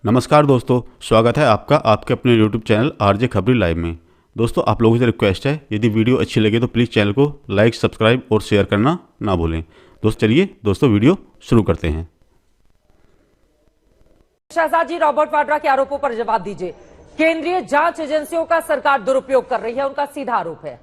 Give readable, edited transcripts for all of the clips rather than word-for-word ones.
नमस्कार दोस्तों, स्वागत है आपका आपके अपने YouTube चैनल आरजे खबरी लाइव में। दोस्तों, आप लोगों से रिक्वेस्ट है, यदि वीडियो अच्छी लगे तो प्लीज़ चैनल को लाइक, सब्सक्राइब और शेयर करना ना भूलें। चलिए दोस्तों वीडियो शुरू करते हैं। शहजाद जी, रॉबर्ट वाड्रा के आरोपों पर जवाब दीजिए। केंद्रीय जांच एजेंसियों का सरकार दुरुपयोग कर रही है, उनका सीधा आरोप है।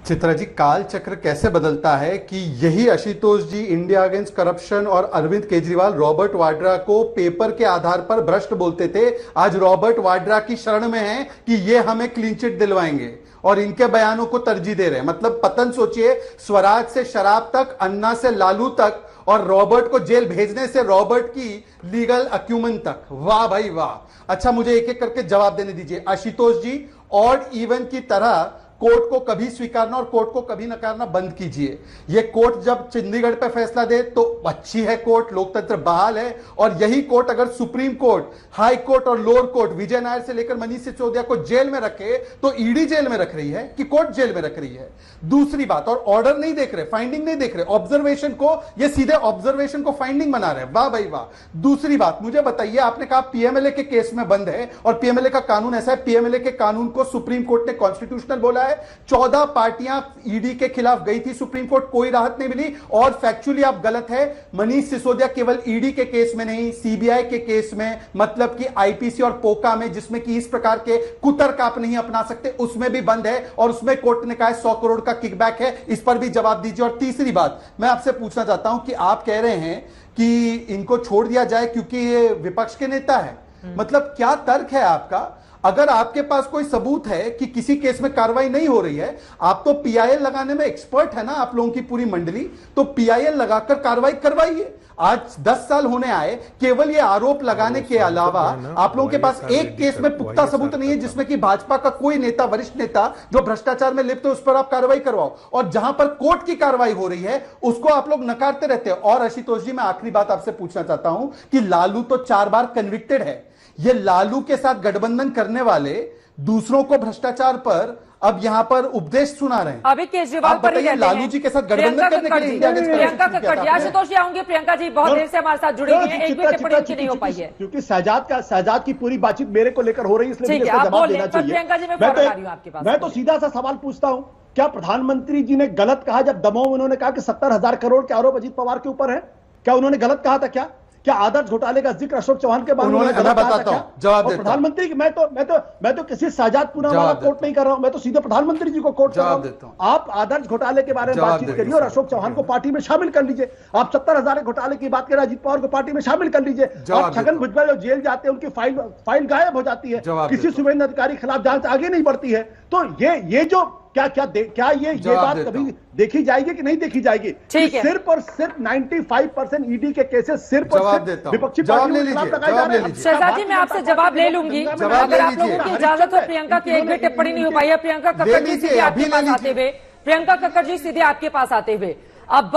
चित्रा जी, काल चक्र कैसे बदलता है कि यही आशुतोष जी इंडिया अगेंस्ट करप्शन और अरविंद केजरीवाल रॉबर्ट वाड्रा को पेपर के आधार पर भ्रष्ट बोलते थे, आज रॉबर्ट वाड्रा की शरण में है कि ये हमें क्लीन चिट दिलवाएंगे और इनके बयानों को तरजीह दे रहे हैं। मतलब पतन सोचिए, स्वराज से शराब तक, अन्ना से लालू तक और रॉबर्ट को जेल भेजने से रॉबर्ट की लीगल अक्यूमेन तक। वाह भाई वाह। अच्छा, मुझे एक एक करके जवाब देने दीजिए। आशुतोष जी, ऑड इवन की तरह कोर्ट को कभी स्वीकारना और कोर्ट को कभी नकारना बंद कीजिए। ये कोर्ट जब चंडीगढ़ पे फैसला दे तो अच्छी है, कोर्ट लोकतंत्र बहाल है, और यही कोर्ट अगर सुप्रीम कोर्ट, हाई कोर्ट और लोअर कोर्ट विजय नायर से लेकर मनीष सिसोदिया को जेल में रखे तो ईडी जेल में रख रही है कि कोर्ट जेल में रख रही है। दूसरी बात, और ऑर्डर नहीं देख रहे, फाइंडिंग नहीं देख रहे, ऑब्जर्वेशन को ये सीधे ऑब्जर्वेशन को फाइंडिंग बना रहे हैं। वाह भाई वाह। दूसरी बात, मुझे बताइए, आपने कहा पीएमएलए के केस में बंद है और पीएमएलए का कानून ऐसा है, पीएमएलए के कानून को सुप्रीम कोर्ट ने कॉन्स्टिट्यूशनल बोला है। 14 पार्टियां ईडी के खिलाफ गई थी सुप्रीम कोर्ट, कोई राहत नहीं मिली। और फैक्चुअली आप गलत है, मनीष सिसोदिया केवल ईडी के केस में नहीं, सीबीआई के केस में, मतलब कि आईपीसी और पोका में, जिसमें कि इस प्रकार के कुतर्क आप नहीं अपना सकते, उसमें भी बंद है और उसमें कोर्ट ने कहा 100 करोड़ का किकबैक है। इस पर भी जवाब दीजिए। और तीसरी बात मैं आपसे पूछना चाहता हूं कि आप कह रहे हैं कि इनको छोड़ दिया जाए क्योंकि ये विपक्ष के नेता है, मतलब क्या तर्क है आपका? अगर आपके पास कोई सबूत है कि किसी केस में कार्रवाई नहीं हो रही है, आप तो पीआईएल लगाने में एक्सपर्ट है ना, आप लोगों की पूरी मंडली, तो पीआईएल लगाकर कार्रवाई करवाइए। आज 10 साल होने आए, केवल ये आरोप लगाने के अलावा आप लोगों के पास एक केस में पुख्ता सबूत नहीं है जिसमें कि भाजपा का कोई नेता, वरिष्ठ नेता जो भ्रष्टाचार में लिप्त है, उस पर आप कार्रवाई करवाओ। और जहां पर कोर्ट की कार्रवाई हो रही है उसको आप लोग नकारते रहते हैं। और आशुतोष जी, मैं आखिरी बात आपसे पूछना चाहता हूं कि लालू तो 4 बार कन्विक्टेड है। ये लालू के साथ गठबंधन करने वाले दूसरों को भ्रष्टाचार पर अब यहां पर उपदेश सुना रहे हैं। अभी केजरीवाल पर ही लालू जी के साथ गठबंधन करने के लिए प्रियंका कक्कड़, आशुतोष जी आऊंगी। प्रियंका जी बहुत देर से हमारे साथ जुड़ी हुई हैं, एक भी टिप्पणी उनकी नहीं हो पाई है क्योंकि शहजाद की पूरी बातचीत मेरे को लेकर हो रही है, इसलिए मुझे इसका जवाब देना चाहिए। प्रियंका जी, मैं तो सीधा सा सवाल पूछता हूं, क्या प्रधानमंत्री जी ने गलत कहा जब दमोह में उन्होंने कहा कि 70,000 करोड़ के आरोप अजीत पवार के ऊपर है? क्या उन्होंने गलत कहा था? क्या आदर्श घोटाले का जिक्र अशोक चौहान के बारे में गलत कहा था? जवाब देता प्रधानमंत्री की मैं तो किसी शहजाद पूना वाला कोर्ट नहीं कर रहा हूं, मैं तो सीधे प्रधानमंत्री जी को कोर्ट कर रहा हूं। आप आदर्श घोटाले के बारे में बातचीत करिए और अशोक चौहान को पार्टी में शामिल कर लीजिए। आप 70,000 घोटाले की बात करें, अजीत पवार को पार्टी में शामिल कर लीजिए। और छगन भुजबल जो जेल जाते हैं उनकी फाइल गायब हो जाती है, किसी शुभेंद्र अधिकारी के खिलाफ जांच आगे नहीं बढ़ती है। तो ये जो क्या ये बात कभी देखी जाएगी कि नहीं देखी जाएगी? सिर्फ और सिर्फ 95% ईडी के केसेस सिर्फ और सिर्फ विपक्षी पार्टियों के खिलाफ लगाए जा रहे हैं। शहजाद जी, मैं आपसे जवाब ले लूंगी अगर आप लोगों की इजाजत हो। प्रियंका की एक भी टिप्पणी नहीं हो पाई है। प्रियंका कक्कड़ जी सीधे आपके पास आते हुए, प्रियंका कक्कड़ जी सीधे आपके पास आते हुए, अब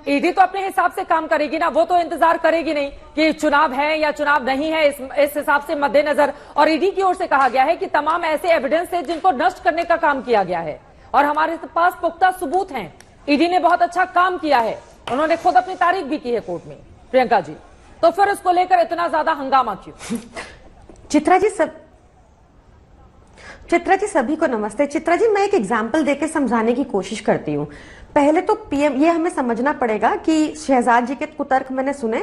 ईडी तो अपने हिसाब से काम करेगी ना, वो तो इंतजार करेगी नहीं कि चुनाव है या चुनाव नहीं है। इस हिसाब से मद्देनजर, और ईडी की ओर से कहा गया है कि तमाम ऐसे एविडेंस है जिनको नष्ट करने का काम किया गया है और हमारे पास पुख्ता सबूत हैं। ईडी ने बहुत अच्छा काम किया है, उन्होंने खुद अपनी तारीफ भी की है कोर्ट में। प्रियंका जी, तो फिर इसको लेकर इतना ज्यादा हंगामा क्यों? चित्रा जी सभी को नमस्ते। चित्रा जी, मैं एक एग्जाम्पल देके समझाने की कोशिश करती हूँ। पहले तो पीएम, ये हमें समझना पड़ेगा कि शहजाद जी के कुतर्क मैंने सुने।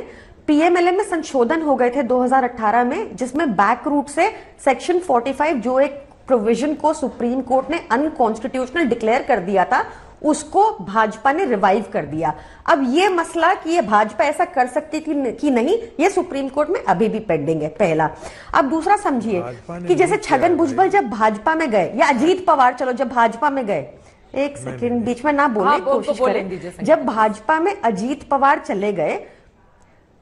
पीएमएलए में संशोधन हो गए थे 2018 में, जिसमें बैक रूट से सेक्शन 45 जो एक प्रोविजन को सुप्रीम कोर्ट ने अनकॉन्स्टिट्यूशनल डिक्लेयर कर दिया था, उसको भाजपा ने रिवाइव कर दिया। अब ये मसला कि ये भाजपा ऐसा कर सकती थी कि नहीं, ये सुप्रीम कोर्ट में अभी भी पेंडिंग है, पहला। अब दूसरा समझिए कि जैसे छगन भुजबल जब भाजपा में गए, या अजीत पवार चलो जब भाजपा में गए, एक सेकंड बीच में ना बोलने की कोशिश करें, जब भाजपा में अजीत पवार चले गए,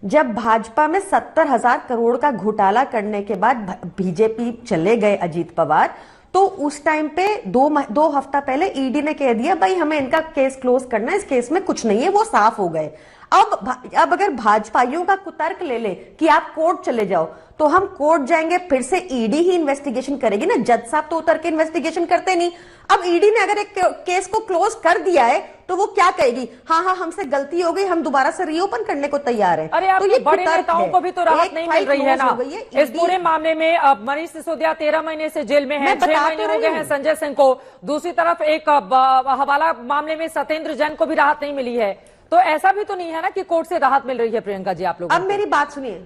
जब भाजपा में 70,000 करोड़ का घोटाला करने के बाद बीजेपी चले गए अजीत पवार, तो उस टाइम पे दो हफ्ता पहले ईडी ने कह दिया भाई हमें इनका केस क्लोज करना है, इस केस में कुछ नहीं है, वो साफ हो गए। अब अगर भाजपाइयों का कुतर्क ले ले कि आप कोर्ट चले जाओ, तो हम कोर्ट जाएंगे, फिर से ईडी ही इन्वेस्टिगेशन करेगी ना, जज साहब तो उतर के इन्वेस्टिगेशन करते नहीं। अब ईडी ने अगर एक केस को क्लोज कर दिया है तो वो क्या कहेगी, हाँ हाँ हमसे गलती हो गई, हम दोबारा से रीओपन करने को तैयार हैं। अरे आप तो ये बड़े कुतर्क नेताओं है। को भी तो राहत एक नहीं फाइल मिल रही है क्लोज ना हो गई है, इस पूरे मामले में। अब मनीष सिसोदिया 13 महीने से जेल में है, 6 महीने हो गए हैं संजय सिंह को। दूसरी तरफ एक हवाला मामले में सत्येंद्र जैन को भी राहत नहीं मिली है। तो ऐसा भी तो नहीं है ना कि कोर्ट से राहत मिल रही है प्रियंका जी आप लोग। अब मेरी बात सुनिए,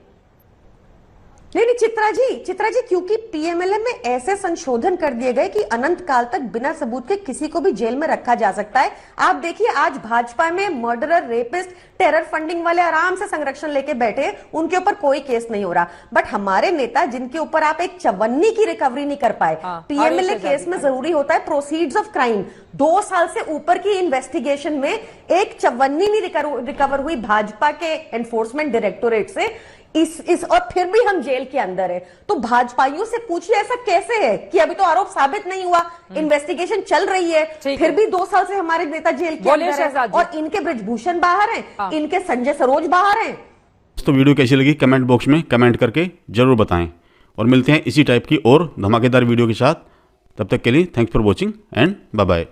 नहीं चित्रा जी क्योंकि पीएमएलए में ऐसे संशोधन कर दिए गए कि अनंत काल तक बिना सबूत के किसी को भी जेल में रखा जा सकता है। आप देखिए आज भाजपा में मर्डरर, रेपिस्ट, टेरर फंडिंग वाले आराम से संरक्षण लेके बैठे, उनके ऊपर कोई केस नहीं हो रहा। बट हमारे नेता जिनके ऊपर आप एक चवन्नी की रिकवरी नहीं कर पाए, पीएमएलए केस में जरूरी होता है प्रोसीड्स ऑफ क्राइम। 2 साल से ऊपर की इन्वेस्टिगेशन में एक चवन्नी नहीं रिकवर हुई भाजपा के एनफोर्समेंट डायरेक्टोरेट से, इस और फिर भी हम जेल के अंदर है। तो भाजपाइयों से पूछिए ऐसा कैसे है कि अभी तो आरोप साबित नहीं हुआ, इन्वेस्टिगेशन चल रही है, फिर भी 2 साल से हमारे नेता जेल के अंदर है, और इनके ब्रिजभूषण बाहर हैं, इनके संजय सरोज बाहर हैं। तो वीडियो कैसी लगी कमेंट बॉक्स में कमेंट करके जरूर बताएं, और मिलते हैं इसी टाइप की और धमाकेदार वीडियो के साथ। तब तक के लिए thanks for watching and bye bye.